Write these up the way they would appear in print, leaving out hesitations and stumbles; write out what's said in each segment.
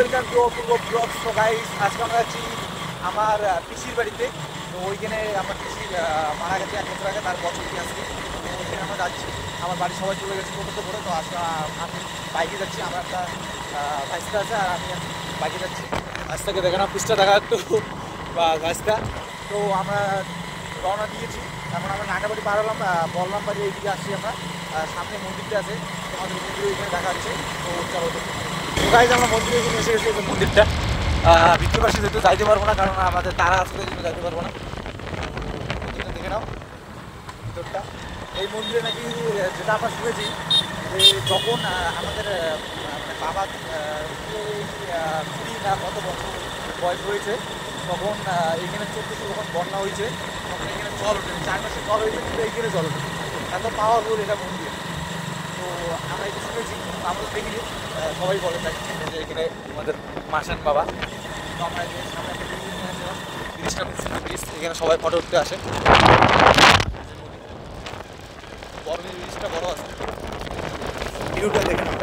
Welcome to Apurba blogs. তো guys, আজকে আমরা যাচ্ছি আমার পিসির বাড়িতে। তো ওইখানে আমার পিসির মারা গেছে 1 বছর আগে, তার বছর কি আজকে। তো ওইখানে আমরা যাচ্ছি, আমার বাড়ির সবাই চলে গেছে টোটোতে করে। তো আজকে আমি বাইকে যাচ্ছি, আমার একটা ভাইস্তা আছে আর আমি বাইকে যাচ্ছি। আজ থেকে দেখে না পিসটা দেখা একটু বা গাছটা। তো আমরা রওনা দিয়েছি, তারপর আমরা নাটাবাড়ি পার হলাম, বললাম বাড়ি এইদিকে আসছি আমরা। সামনে মন্দিরটা আছে, তোমাদের মন্দির ওইখানে দেখা যাচ্ছে। তো চলো গাইজ, আমরা মন্দিরে এখানে এসে গেছি। মন্দিরটা ভিতরে পাশে যেহেতু যাইতে পারবো না, কারণ আমাদের তারা আছে, জন্য যাইতে পারবো না। মন্দিরটা দেখে নাও ভিতরটা। এই মন্দিরে নাকি যেটা আমরা শুনেছি যে যখন আমাদের মানে বাবা কুড়ি না কত বছর বয়স হয়েছে, তখন এইখানে 1400 যখন বন্যা হয়েছে, তখন এখানে জল ওঠে, 4 মাসে জল হয়েছে, কিন্তু এইখানে জল ওঠে। এত পাওয়ারফুল এটা মন্দির। তো আমরা এটা শুনেছি, আমরা দেখিনি, সবাই বলে তাই যে এখানে আমাদের মাসান বাবা। তো আমরা সামনে একটা ব্রিজটা, এখানে সবাই ফটো উঠতে আসে। বড় ব্রিজটা বড় আছে, ভিউটা দেখে নাও।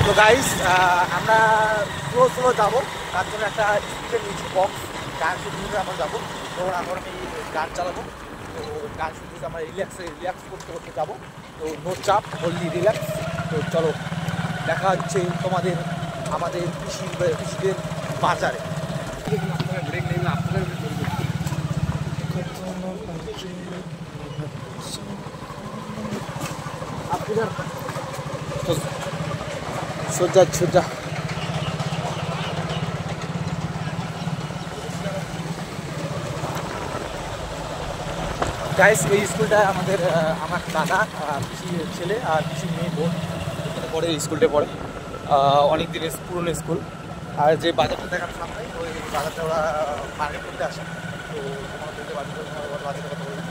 তো গাইস, আমরা স্লো যাবো, তার জন্য একটা স্পিকার নিয়েছি, বক্স, গান শুনতে আমরা যাবো। তো এখন আমি গান চালাবো। তো গান শুনতে আমরা রিল্যাক্স করতে যাবো। তো নো চাপ, অনলি রিল্যাক্স। তো চলো, দেখা হচ্ছে তোমাদের আমাদের কৃষিদের বাজারে। ব্রেক নেই না আপনাদের। সোজা গাইস, এই স্কুলটা আমাদের আমার দাদা, পিসির ছেলে আর পিসির মেয়ে বোন এখানে পড়ে, এই স্কুলটা পড়ে। অনেক দিনের পুরনো স্কুল। আর যে বাজারটা দেখার সামনে, ওই বাজারটা ওরা মার্কেট করতে আসে। তো তোমাদের বাজারের কথা বলি,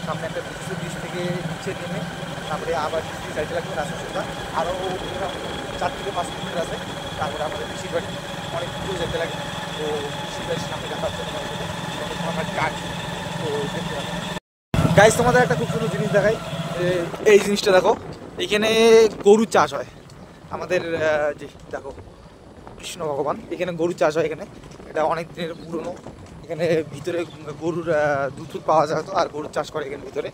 সামনে একটা ব্রিজ থেকে নিচে নেমে তারপরে আবার যাইতে লাগবে রাস্তা সুবিধা। আরও 4 থেকে 5 কিলোমিটার আছে, তারপরে আমাদের পিসির বাড়ি অনেক দূর যেতে লাগে। তো পিসির বাড়ির সামনে দেখা হচ্ছে তোমার গাছ। তো দেখতে পাচ্ছি গাইস, তোমাদের একটা খুব সুন্দর জিনিস দেখাই। এই জিনিসটা দেখো, এখানে গরু চাষ হয় আমাদের। যে দেখো কৃষ্ণ ভগবান, এখানে গরু চাষ হয়। এখানে এটা অনেক দিনের পুরনো। এখানে ভিতরে গরুর দুধ পাওয়া যায় তো, আর গরুর চাষ করে এখানে ভিতরে।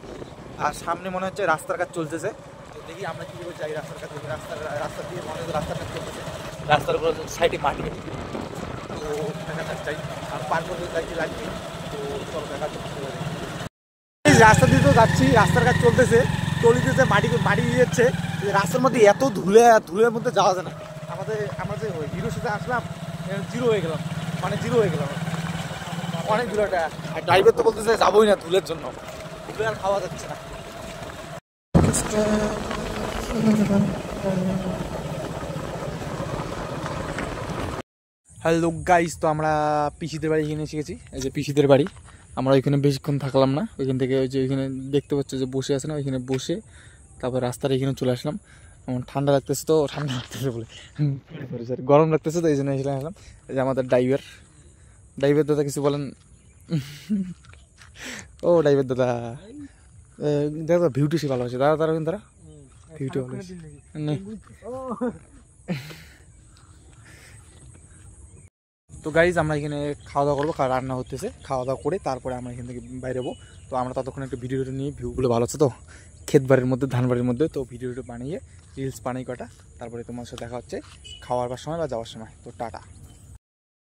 আর সামনে মনে হচ্ছে রাস্তার কাজ চলতেছে। তো দেখি আমরা কীভাবে যাই রাস্তার কাছে। রাস্তা দিয়ে মনে হচ্ছে রাস্তার কাজ চলতেছে, রাস্তার উপর সাইডে মাটি। তো দেখা যাক যাই, আর পার করতে যাইতে লাগবে। তো চলো দেখা যাচ্ছে। রাস্তা দিয়ে তো যাচ্ছি, রাস্তার কাজ চলতেছে, মাটি যাচ্ছে। রাস্তার মধ্যে এত ধুলের মধ্যে যাওয়া যায় না। আমরা যে হিরোর সাথে আসলাম, জিরো হয়ে গেলাম, অনেক দূরটা। আর ড্রাইভার তো বলতেছে যাবোই না ধুলের জন্য, ধুলে আর খাওয়া যাচ্ছে না। হ্যালো গাইস, তো আমরা পিসিদের বাড়ি এখানে এসে গেছি। এই যে পিসিদের বাড়ি। আমরা ওইখানে বেশিক্ষণ থাকলাম না, ওইখান থেকে ওই যে ওইখানে দেখতে পাচ্ছ যে বসে আছে না, ওইখানে বসে তারপর রাস্তার এখানে চলে আসলাম। আমার ঠান্ডা লাগতেছে বলে গরম লাগতেছে, তো এই জন্য আসলাম। এই যে আমাদের ড্রাইভার দাদা, কিছু বলেন? ও ড্রাইভার দাদা, দেখো ভিউটি সে ভালো আছে তারা ভিউটি ভালো আছে। তো গাইজ, আমরা এখানে খাওয়া দাওয়া করবো, রান্না হতেছে, খাওয়া দাওয়া করে তারপরে আমরা এখান থেকে বাইরে যাবো। তো আমরা ততক্ষণ একটা ভিডিওটা নিয়ে, ভিউগুলো ভালো আছে তো ক্ষেত বাড়ির মধ্যে, ধান বাড়ির মধ্যে। তো ভিডিওটা বানিয়ে রিলস বানাই কটা, তারপরে তোমার সাথে দেখা হচ্ছে খাওয়ার সময় বা যাওয়ার সময়। তো টাটা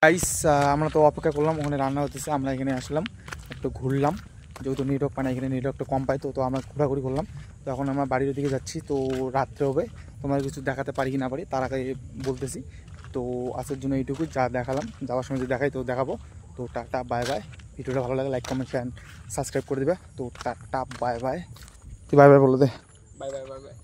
গাইস, আমরা তো অপেক্ষা করলাম, ওখানে রান্না হতেছে, আমরা এখানে আসলাম, একটু ঘুরলাম, যেহেতু নেটওয়ার্ক পাই না এখানে, নেটওয়ার্কটা কম পাই। তো আমরা ঘোরাঘুরি করলাম। তো এখন আমরা বাড়ির দিকে যাচ্ছি। তো রাত্রে হবে, তোমার কিছু দেখাতে পারি কি না পারি তার আগে বলতেছি। তো আসার জন্য এইটুকু যা দেখালাম, যাওয়ার সময় যদি দেখাই তো দেখাবো। তো টাটা বাই বাই। ভিডিওটা ভালো লাগে লাইক কমেন্ট শেয়ার সাবস্ক্রাইব করে দেবে। তো টাটা বাই বাই, তুই বাই বাই বলে দে। Bye bye.